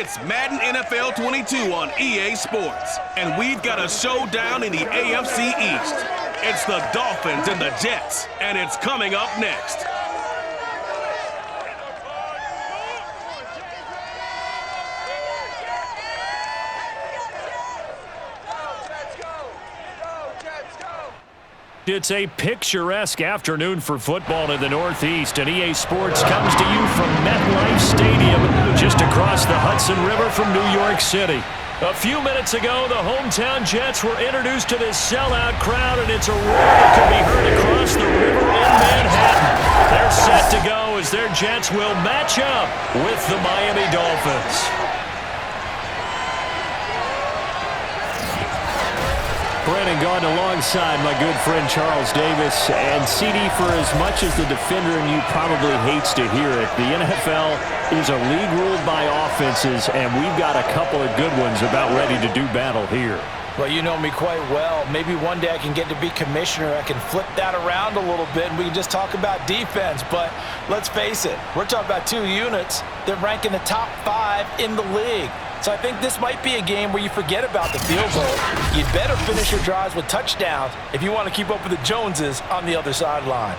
It's Madden NFL 22 on EA Sports, and we've got a showdown in the AFC East. It's the Dolphins and the Jets, and it's coming up next. It's a picturesque afternoon for football in the Northeast, and EA Sports comes to you from MetLife Stadium, just across the Hudson River from New York City. A few minutes ago, the hometown Jets were introduced to this sellout crowd, and it's a roar that can be heard across the river in Manhattan. They're set to go as their Jets will match up with the Miami Dolphins. Brandon Gaudin alongside my good friend Charles Davis. And CD, for as much as the defender in you probably hates to hear it, the NFL is a league ruled by offenses, and we've got a couple of good ones about ready to do battle here. Well, you know me quite well. Maybe one day I can get to be commissioner. I can flip that around a little bit, and we can just talk about defense. But let's face it, we're talking about two units that rank in the top 5 in the league. So I think this might be a game where you forget about the field goal. You'd better finish your drives with touchdowns if you want to keep up with the Joneses on the other sideline.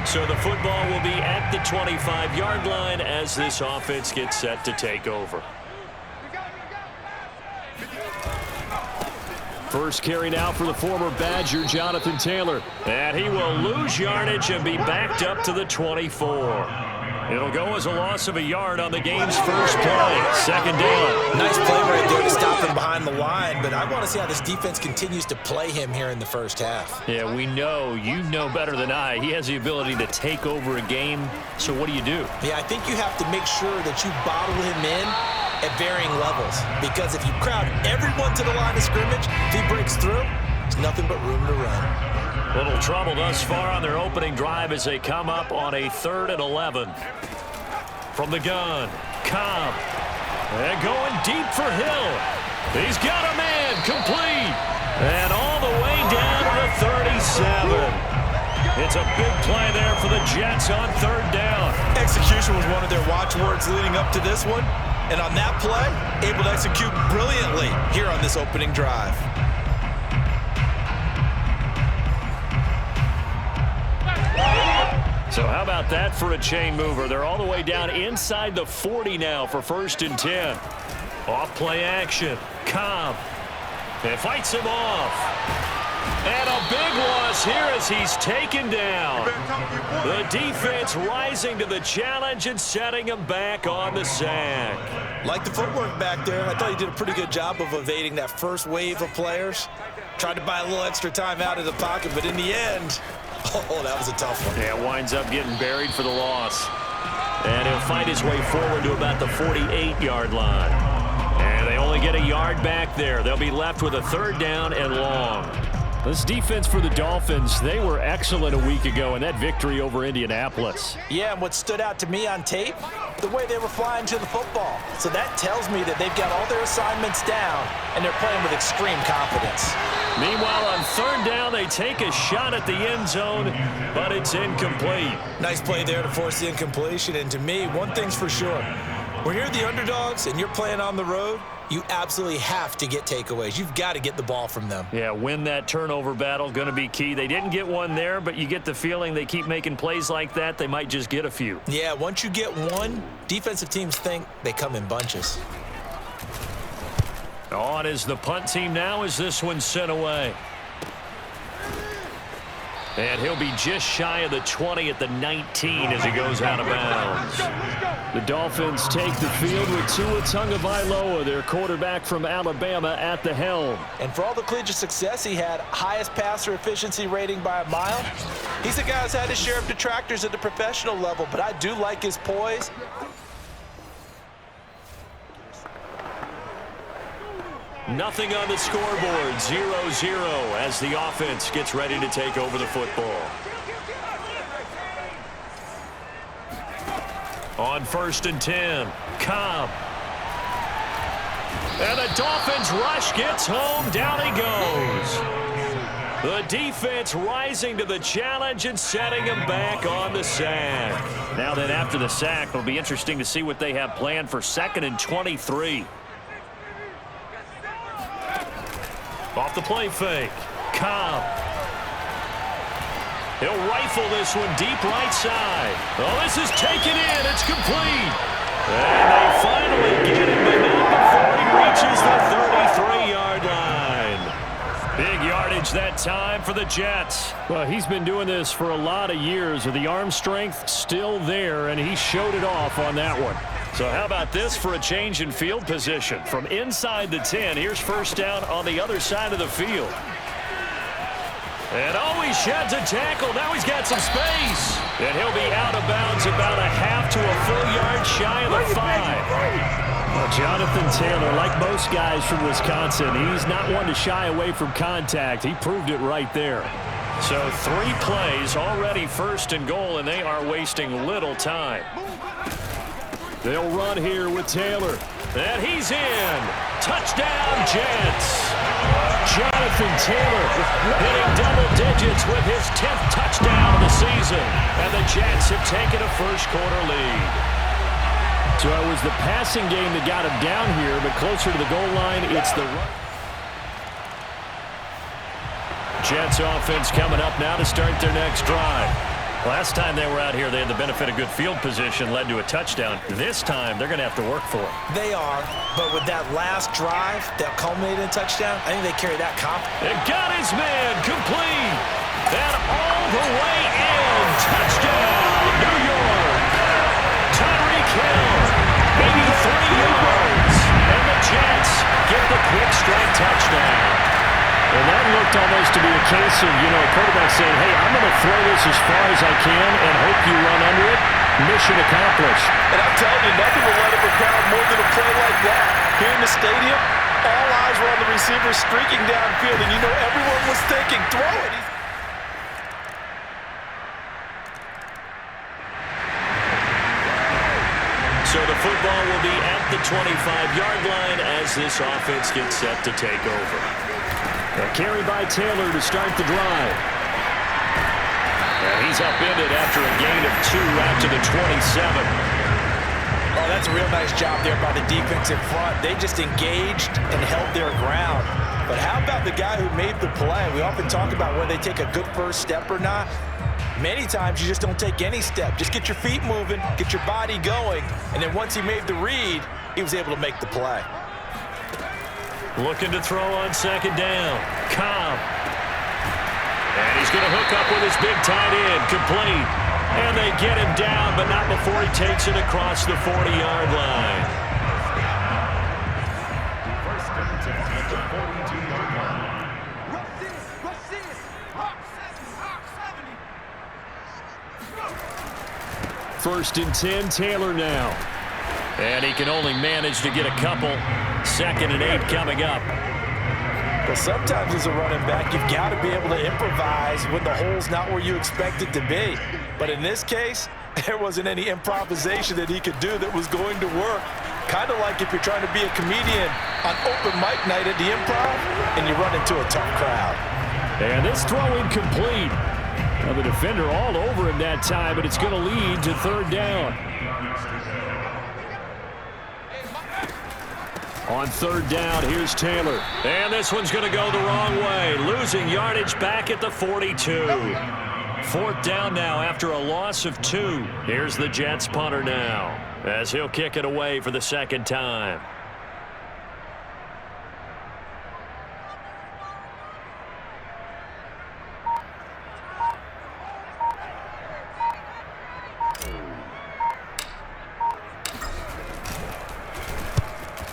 So the football will be at the 25-yard line as this offense gets set to take over. First carry now for the former Badger, Jonathan Taylor. And he will lose yardage and be backed up to the 24. It'll go as a loss of a yard on the game's first play. Second down. Nice play right there to stop him behind the line, but I want to see how this defense continues to play him here in the first half. Yeah, we know. You know better than I. He has the ability to take over a game. So what do you do? Yeah, I think you have to make sure that you bottle him in at varying levels, because if you crowd everyone to the line of scrimmage, if he breaks through, there's nothing but room to run. Little trouble thus far on their opening drive as they come up on a 3rd and 11. From the gun, Cobb. And going deep for Hill. He's got a man complete. And all the way down to the 37. It's a big play there for the Jets on 3rd down. Execution was one of their watchwords leading up to this one. And on that play, able to execute brilliantly here on this opening drive. So how about that for a chain mover? They're all the way down inside the 40 now for 1st and 10. Off play action. Cobb. And fights him off. And a big loss here as he's taken down. The defense rising to the challenge and setting him back on the sack. Like the footwork back there, I thought he did a pretty good job of evading that first wave of players. Tried to buy a little extra time out of the pocket, but in the end, oh, that was a tough one. Yeah, winds up getting buried for the loss. And he'll fight his way forward to about the 48-yard line. And they only get a yard back there. They'll be left with a 3rd down and long. This defense for the Dolphins, they were excellent a week ago in that victory over Indianapolis. Yeah, and what stood out to me on tape, the way they were flying to the football. So that tells me that they've got all their assignments down, and they're playing with extreme confidence. Meanwhile, on 3rd down, they take a shot at the end zone, but it's incomplete. Nice play there to force the incompletion, and to me, one thing's for sure. When you're the underdogs and you're playing on the road, you absolutely have to get takeaways. You've got to get the ball from them. Yeah, win that turnover battle, going to be key. They didn't get one there, but you get the feeling they keep making plays like that, they might just get a few. Yeah, once you get one, defensive teams think they come in bunches. On is the punt team now as this one's sent away. And he'll be just shy of the 20 at the 19 as he goes out of bounds. The Dolphins take the field with Tua Tagovailoa, their quarterback from Alabama, at the helm. And for all the collegiate success he had, highest passer efficiency rating by a mile, he's a guy who's had his share of detractors at the professional level, but I do like his poise. Nothing on the scoreboard, 0-0 as the offense gets ready to take over the football. On 1st and 10, Cobb. And the Dolphins rush gets home. Down he goes. The defense rising to the challenge and setting him back on the sack. Now then, after the sack, it'll be interesting to see what they have planned for 2nd and 23. Off the play fake. Cobb. He'll rifle this one deep right side. Oh, this is taken in. It's complete. And they finally get him, but not before he reaches the 33-yard line. Big yardage that time for the Jets. Well, he's been doing this for a lot of years. With the arm strength still there, and he showed it off on that one. So how about this for a change in field position? From inside the 10, here's first down on the other side of the field. And oh, he sheds a tackle. Now he's got some space. And he'll be out of bounds about a half to a full yard shy of the 5. Well, Jonathan Taylor, like most guys from Wisconsin, he's not one to shy away from contact. He proved it right there. So 3 plays, already 1st and goal, and they are wasting little time. They'll run here with Taylor. And he's in. Touchdown, Jets. Jonathan Taylor hitting double digits with his 10th touchdown of the season. And the Jets have taken a first-quarter lead. So it was the passing game that got him down here, but closer to the goal line, it's the run. Jets offense coming up now to start their next drive. Last time they were out here, they had the benefit of good field position, led to a touchdown. This time, they're going to have to work for it. They are, but with that last drive that culminated in a touchdown, I think they carry that confidence. And got his man complete. And all the way in. Touchdown, New York. Tyreek Hill, 83 yards. And the Jets get the quick strike touchdown. And that looked almost to be a case of, a quarterback saying, hey, I'm going to throw this as far as I can and hope you run under it. Mission accomplished. And I'm telling you, nothing will let up a crowd more than a play like that. Here in the stadium, all eyes were on the receiver streaking downfield, and everyone was thinking, throw it. So the football will be at the 25-yard line as this offense gets set to take over. A carry by Taylor to start the drive. And he's upended after a gain of 2 out to the 27. Oh, that's a real nice job there by the defensive front. They just engaged and held their ground. But how about the guy who made the play? We often talk about whether they take a good first step or not. Many times you just don't take any step. Just get your feet moving, get your body going, and then once he made the read, he was able to make the play. Looking to throw on second down. Cobb. And he's going to hook up with his big tight end. Complete. And they get him down, but not before he takes it across the 40-yard line. First and 10, Taylor now. And he can only manage to get a couple. 2nd and 8 coming up. Well, sometimes as a running back, you've got to be able to improvise when the hole's not where you expect it to be. But in this case, there wasn't any improvisation that he could do that was going to work. Kind of like if you're trying to be a comedian on open mic night at the Improv and you run into a tough crowd. And this throw incomplete. Now the defender all over him that time, but it's going to lead to 3rd down. On 3rd down, here's Taylor. And this one's going to go the wrong way. Losing yardage back at the 42. 4th down now after a loss of 2. Here's the Jets punter now as he'll kick it away for the 2nd time.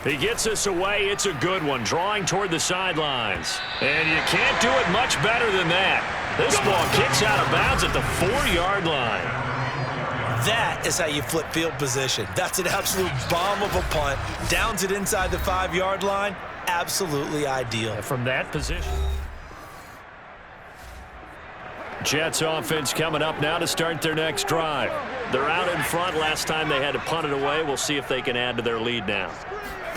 He gets us away. It's a good one, drawing toward the sidelines. And you can't do it much better than that. This ball kicks out of bounds at the 4-yard line. That is how you flip field position. That's an absolute bomb of a punt. Downs it inside the 5-yard line. Absolutely ideal. From that position. Jets offense coming up now to start their next drive. They're out in front. Last time they had to punt it away. We'll see if they can add to their lead now.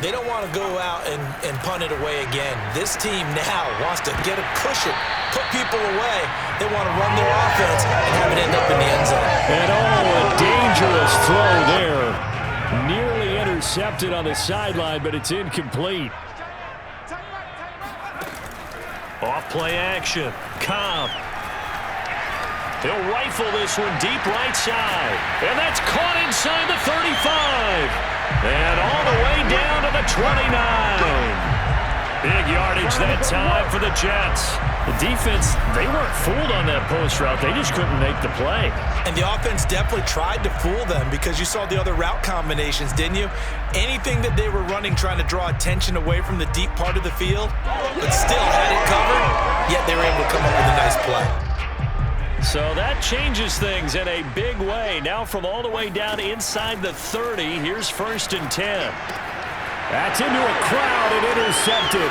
They don't want to go out and punt it away again. This team now wants to get a cushion, put people away. They want to run their offense and have it end up in the end zone. And a dangerous throw there. Nearly intercepted on the sideline, but it's incomplete. Off play action. Cobb. He'll rifle this one deep right side. And that's caught inside the 35. And all the way down to the 29. Big yardage that time for the Jets. The defense, they weren't fooled on that post route. They just couldn't make the play. And the offense definitely tried to fool them because you saw the other route combinations, didn't you? Anything that they were running trying to draw attention away from the deep part of the field, but still had it covered, yet they were able to come up with a nice play. So that changes things in a big way. Now from all the way down inside the 30, here's 1st and 10. That's into a crowd and intercepted.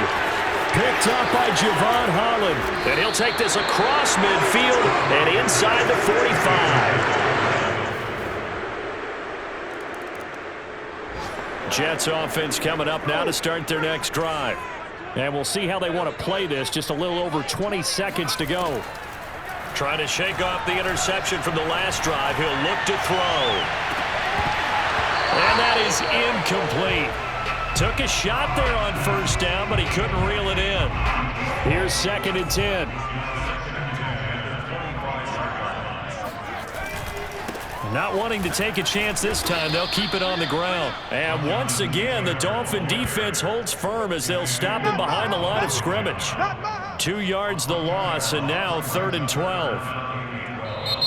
Picked up by Javon Holland. And he'll take this across midfield and inside the 45. Jets offense coming up now to start their next drive. And we'll see how they want to play this. Just a little over 20 seconds to go. Trying to shake off the interception from the last drive. He'll look to throw. And that is incomplete. Took a shot there on 1st down, but he couldn't reel it in. Here's 2nd and 10. Not wanting to take a chance this time, they'll keep it on the ground. And once again, the Dolphin defense holds firm as they'll stop him behind the line of scrimmage. 2 yards the loss, and now 3rd and 12.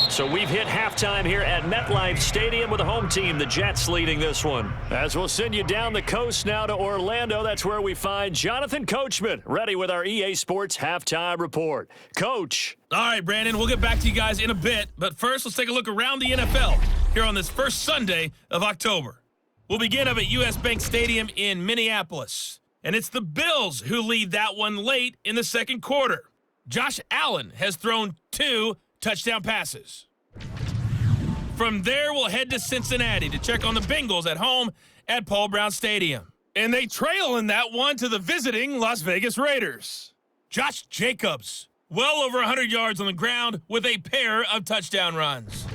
So we've hit halftime here at MetLife Stadium with the home team, the Jets, leading this one. As we'll send you down the coast now to Orlando, that's where we find Jonathan Coachman, ready with our EA Sports halftime report. Coach. All right, Brandon, we'll get back to you guys in a bit, but first let's take a look around the NFL here on this first Sunday of October. We'll begin up at US Bank Stadium in Minneapolis, and it's the Bills who lead that one late in the second quarter. Josh Allen has thrown 2 touchdown passes. From there, we'll head to Cincinnati to check on the Bengals at home at Paul Brown Stadium. And they trail in that one to the visiting Las Vegas Raiders. Josh Jacobs, well over 100 yards on the ground with a pair of touchdown runs.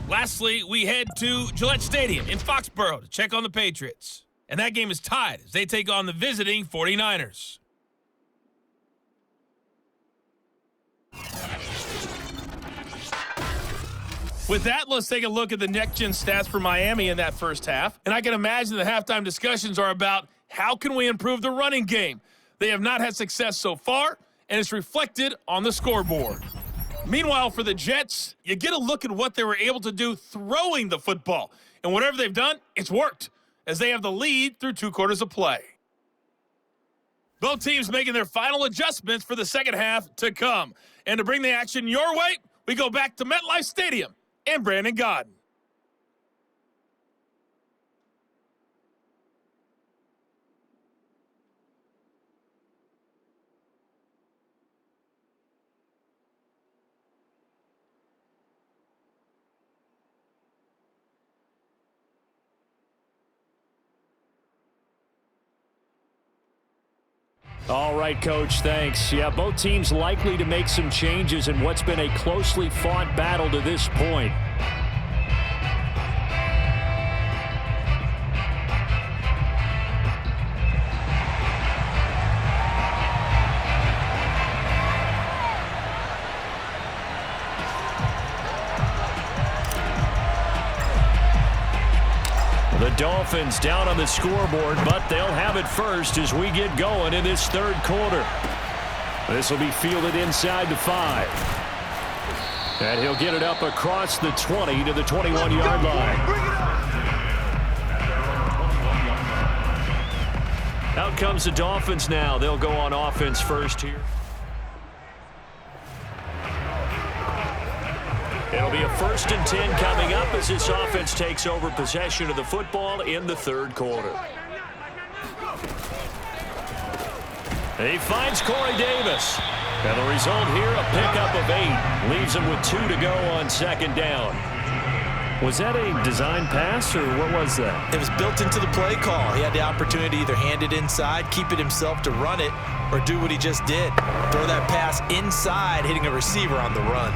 Lastly, we head to Gillette Stadium in Foxborough to check on the Patriots. And that game is tied as they take on the visiting 49ers. With that, let's take a look at the next-gen stats for Miami in that first half. And I can imagine the halftime discussions are about how can we improve the running game. They have not had success so far, and it's reflected on the scoreboard. Meanwhile, for the Jets, you get a look at what they were able to do throwing the football. And whatever they've done, it's worked, as they have the lead through 2 quarters of play. Both teams making their final adjustments for the second half to come. And to bring the action your way, we go back to MetLife Stadium and Brandon Godden. All right, Coach, thanks. Yeah, both teams likely to make some changes in what's been a closely fought battle to this point. The Dolphins down on the scoreboard, but they'll have it first as we get going in this third quarter. This will be fielded inside the 5. And he'll get it up across the 20 to the 21-yard line. Out comes the Dolphins now. They'll go on offense first here. It'll be a 1st and 10 coming up as this offense takes over possession of the football in the third quarter. He finds Corey Davis. And the result here, a pickup of 8. Leaves him with 2 to go on 2nd down. Was that a design pass, or what was that? It was built into the play call. He had the opportunity to either hand it inside, keep it himself to run it, or do what he just did. Throw that pass inside, hitting a receiver on the run.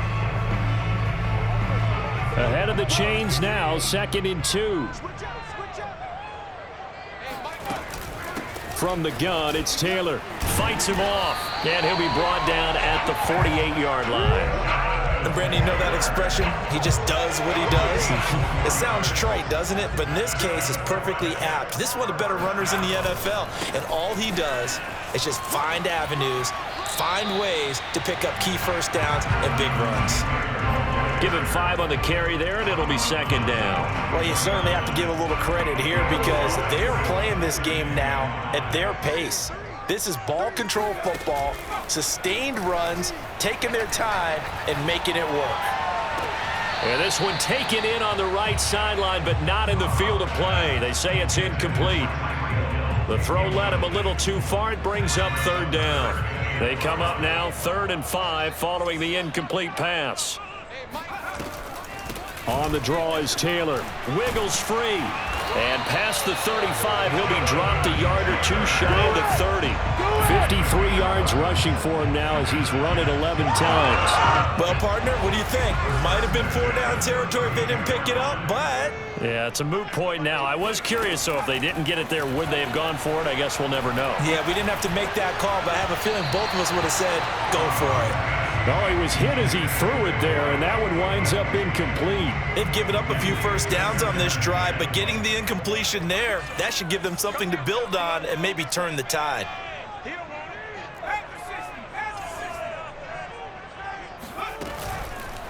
Ahead of the chains now, 2nd and 2. From the gun, it's Taylor. Fights him off, and he'll be brought down at the 48-yard line. And Brandon, you know that expression? He just does what he does. It sounds trite, doesn't it? But in this case, it's perfectly apt. This is one of the better runners in the NFL, and all he does is just find avenues, find ways to pick up key first downs and big runs. Give him 5 on the carry there, and it'll be 2nd down. Well, you certainly have to give a little credit here because they're playing this game now at their pace. This is ball control football, sustained runs, taking their time, and making it work. And this one taken in on the right sideline, but not in the field of play. They say it's incomplete. The throw led him a little too far. It brings up 3rd down. They come up now 3rd and 5 following the incomplete pass. On the draw is Taylor. Wiggles free. And past the 35, he'll be dropped a yard or 2 shy of the 30. 53 yards rushing for him now as he's run it 11 times. Well, partner, what do you think? Might have been 4-down territory if they didn't pick it up, but... Yeah, it's a moot point now. I was curious, so if they didn't get it there, would they have gone for it? I guess we'll never know. Yeah, we didn't have to make that call, but I have a feeling both of us would have said, go for it. No, he was hit as he threw it there, and that one winds up incomplete. They've given up a few first downs on this drive, but getting the incompletion there, that should give them something to build on and maybe turn the tide.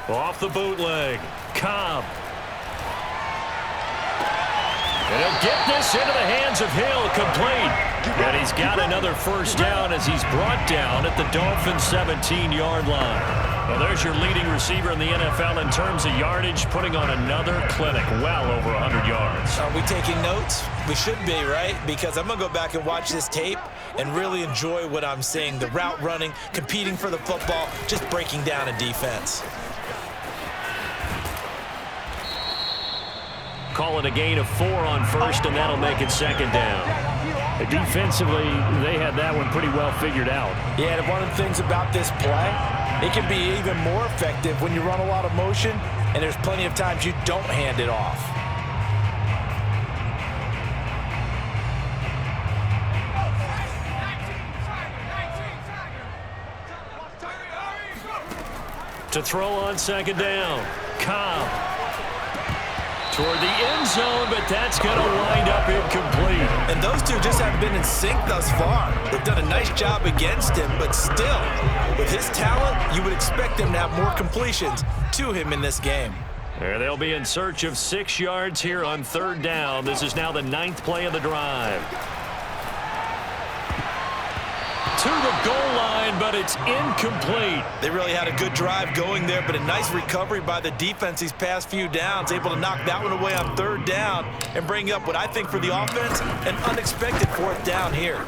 Off the bootleg, Cobb. And he'll get this into the hands of Hill, complete. And he's got another first down as he's brought down at the Dolphins' 17-yard line. Well, there's your leading receiver in the NFL in terms of yardage, putting on another clinic, well over 100 yards. Are we taking notes? We should be, right? Because I'm going to go back and watch this tape and really enjoy what I'm seeing. The route running, competing for the football, just breaking down a defense. Call it a gain of 4 on first, and that'll make it 2nd down. Defensively, they had that one pretty well figured out. Yeah, and one of the things about this play, it can be even more effective when you run a lot of motion, and there's plenty of times you don't hand it off. To throw on 2nd down, Cobb. Toward the end zone, but that's going to wind up incomplete. And those two just haven't been in sync thus far. They've done a nice job against him, but still, with his talent, you would expect him to have more completions to him in this game. There they'll be in search of 6 yards here on 3rd down. This is now the 9th play of the drive. To the goal line, but it's incomplete. They really had a good drive going there, but a nice recovery by the defense these past few downs, able to knock that one away on 3rd down and bring up what I think for the offense, an unexpected 4th down here.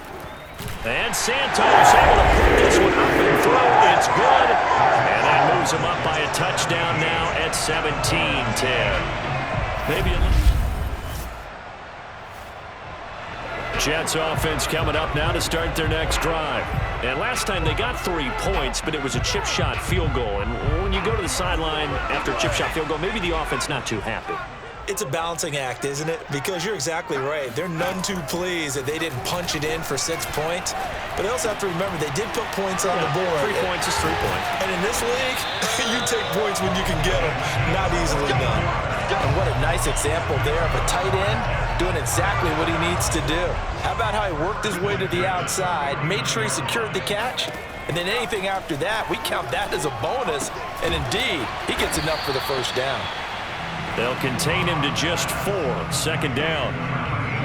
And Santos able to put this one up and throw. It's good. And that moves him up by a touchdown now at 17-10. Maybe a little... Jets offense coming up now to start their next drive. And last time they got 3 points, but it was a chip shot field goal. And when you go to the sideline after a chip shot field goal, maybe the offense not too happy. It's a balancing act, isn't it? Because you're exactly right. They're none too pleased that they didn't punch it in for 6 points. But they also have to remember they did put points on the board. 3 points is 3 points. And in this league, you take points when you can get them, not easily done. And what a nice example there of a tight end doing exactly what he needs to do. How about how he worked his way to the outside, made sure he secured the catch, and then anything after that, we count that as a bonus. And indeed, he gets enough for the first down. They'll contain him to just 4. 2nd down.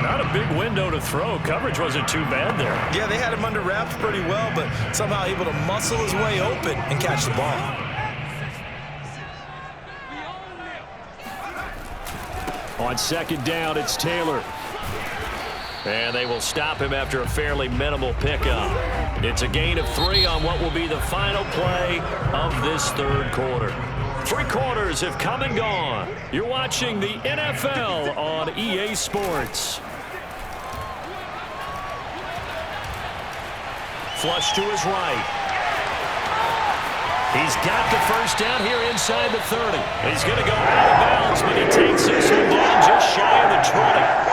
Not a big window to throw. Coverage wasn't too bad there. Yeah, they had him under wraps pretty well, but somehow able to muscle his way open and catch the ball. On 2nd down, it's Taylor. And they will stop him after a fairly minimal pickup. It's a gain of 3 on what will be the final play of this 3rd quarter. 3 quarters have come and gone. You're watching the NFL on EA Sports. Flush to his right. He's got the first down here inside the 30. He's going to go out of bounds, but he takes this one down just shy of the 20.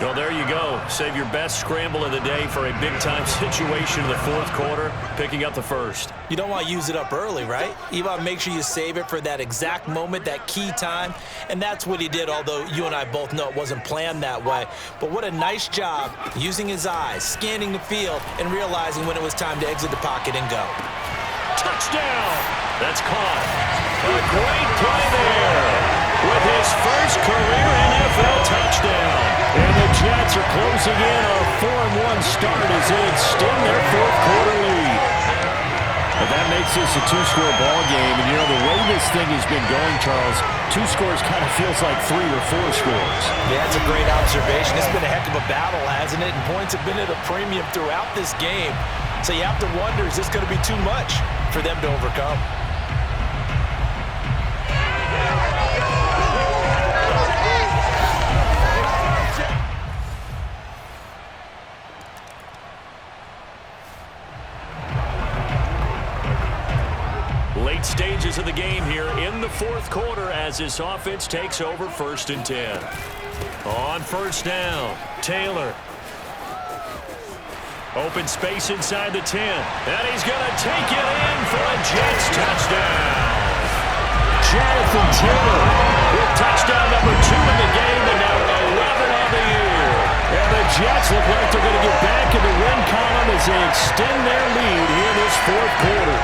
Well, there you go. Save your best scramble of the day for a big-time situation in the 4th quarter, picking up the first. You don't want to use it up early, right? You want to make sure you save it for that exact moment, that key time, and that's what he did, although you and I both know it wasn't planned that way. But what a nice job using his eyes, scanning the field, and realizing when it was time to exit the pocket and go. Touchdown! That's caught. A great play there with his first career NFL touchdown. And the Jets are closing in on a 4-1 start as they extend their 4th quarter lead. But that makes this a 2-score ball game. And, you know, the way this thing has been going, Charles, 2 scores kind of feels like 3 or 4 scores. Yeah, that's a great observation. It's been a heck of a battle, hasn't it? And points have been at a premium throughout this game. So you have to wonder, is this going to be too much for them to overcome? Late stages of the game here in the 4th quarter as this offense takes over 1st and 10. On 1st down, Taylor. Open space inside the 10. And he's going to take it in for a Jets touchdown. Jonathan Taylor with touchdown number 2 in the game and now 11 on the year. And the Jets look like they're going to get back in the win column as they extend their lead here in this 4th quarter.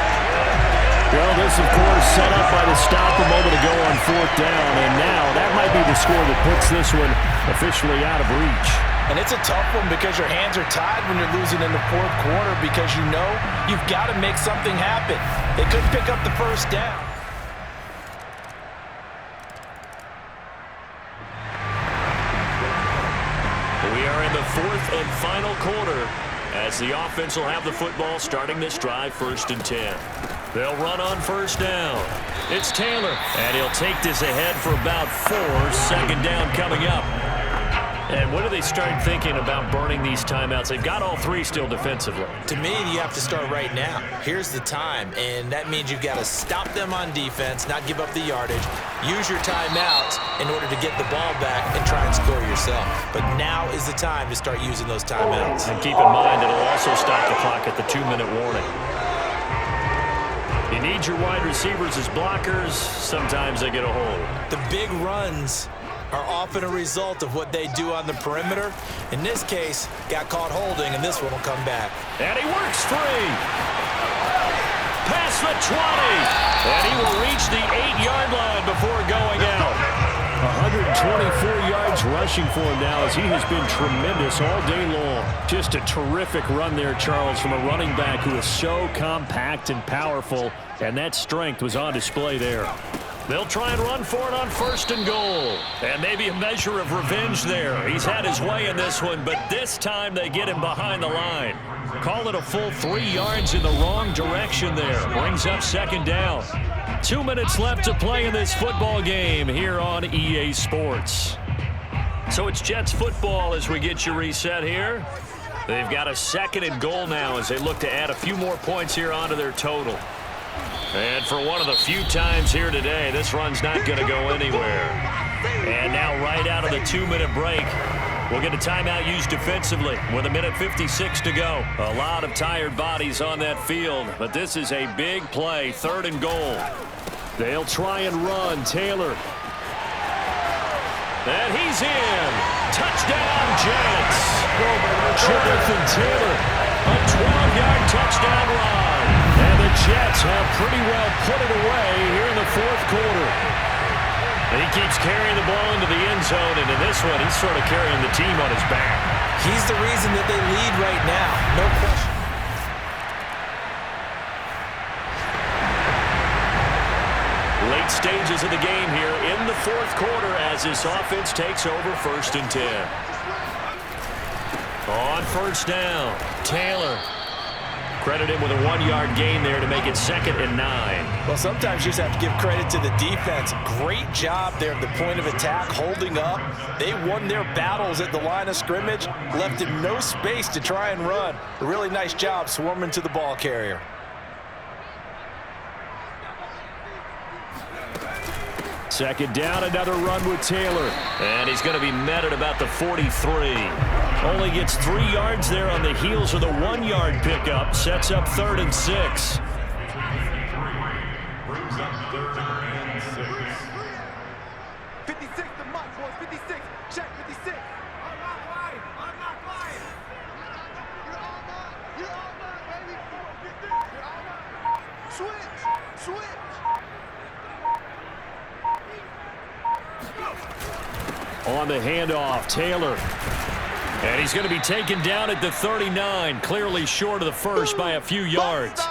Well, this, of course, set up by the stop a moment ago on 4th down. And now that might be the score that puts this one officially out of reach. And it's a tough one because your hands are tied when you're losing in the 4th quarter because you know you've got to make something happen. They couldn't pick up the first down. We are in the 4th and final quarter as the offense will have the football starting this drive 1st and 10. They'll run on 1st down. It's Taylor, and he'll take this ahead for about 4. 2nd down coming up. And when do they start thinking about burning these timeouts? They've got all 3 still defensively. To me, you have to start right now. Here's the time, and that means you've got to stop them on defense, not give up the yardage, use your timeouts in order to get the ball back and try and score yourself. But now is the time to start using those timeouts. And keep in mind, it'll also stop the clock at the 2-minute warning. You need your wide receivers as blockers. Sometimes they get a hold. The big runs are often a result of what they do on the perimeter. In this case, got caught holding, and this one will come back. And he works free. Past the 20. And he will reach the 8-yard line before going out. 124 yards rushing for him now as he has been tremendous all day long. Just a terrific run there, Charles, from a running back who is so compact and powerful, and that strength was on display there. They'll try and run for it on 1st and goal. And maybe a measure of revenge there. He's had his way in this one, but this time they get him behind the line. Call it a full 3 yards in the wrong direction there. Brings up 2nd down. 2 minutes left to play in this football game here on EA Sports. So it's Jets football as we get you reset here. They've got a 2nd and goal now as they look to add a few more points here onto their total. And for one of the few times here today, this run's not going to go anywhere. And now right out of the 2-minute break, we'll get a timeout used defensively with 1:56 to go. A lot of tired bodies on that field, but this is a big play, 3rd and goal. They'll try and run. Taylor. And he's in. Touchdown, Jets. Jonathan Taylor, a 12-yard touchdown run. And the Jets have pretty well put it away here in the 4th quarter. And he keeps carrying the ball into the end zone, and in this one, he's sort of carrying the team on his back. He's the reason that they lead right now, no question. Late stages of the game here in the 4th quarter as this offense takes over 1st and 10. On 1st down, Taylor. Credit him with a 1-yard gain there to make it 2nd and 9. Well, sometimes you just have to give credit to the defense. Great job there at the point of attack, holding up. They won their battles at the line of scrimmage, left him no space to try and run. A really nice job swarming to the ball carrier. Second down, another run with Taylor. And he's going to be met at about the 43. Only gets 3 yards there on the heels of the 1-yard pickup. Sets up 3rd and 6. On the handoff, Taylor. And he's going to be taken down at the 39, clearly short of the first by a few yards.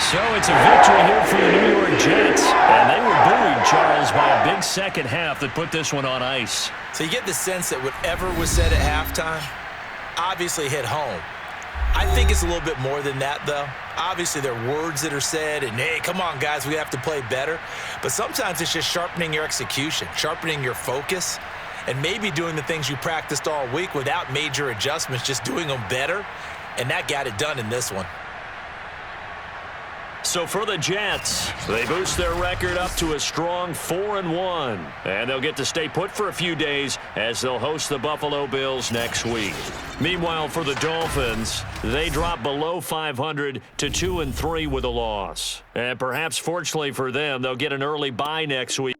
So it's a victory here for the New York Jets. And they were buoyed, Charles, by a big second half that put this one on ice. So you get the sense that whatever was said at halftime obviously hit home. I think it's a little bit more than that, though. Obviously, there are words that are said, and, hey, come on, guys, we have to play better. But sometimes it's just sharpening your execution, sharpening your focus, and maybe doing the things you practiced all week without major adjustments, just doing them better, and that got it done in this one. So for the Jets, they boost their record up to a strong 4-1. And they'll get to stay put for a few days as they'll host the Buffalo Bills next week. Meanwhile, for the Dolphins, they drop below 500 to 2-3 with a loss. And perhaps fortunately for them, they'll get an early bye next week.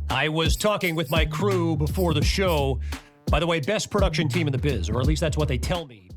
I was talking with my crew before the show. By the way, best production team in the biz, or at least that's what they tell me.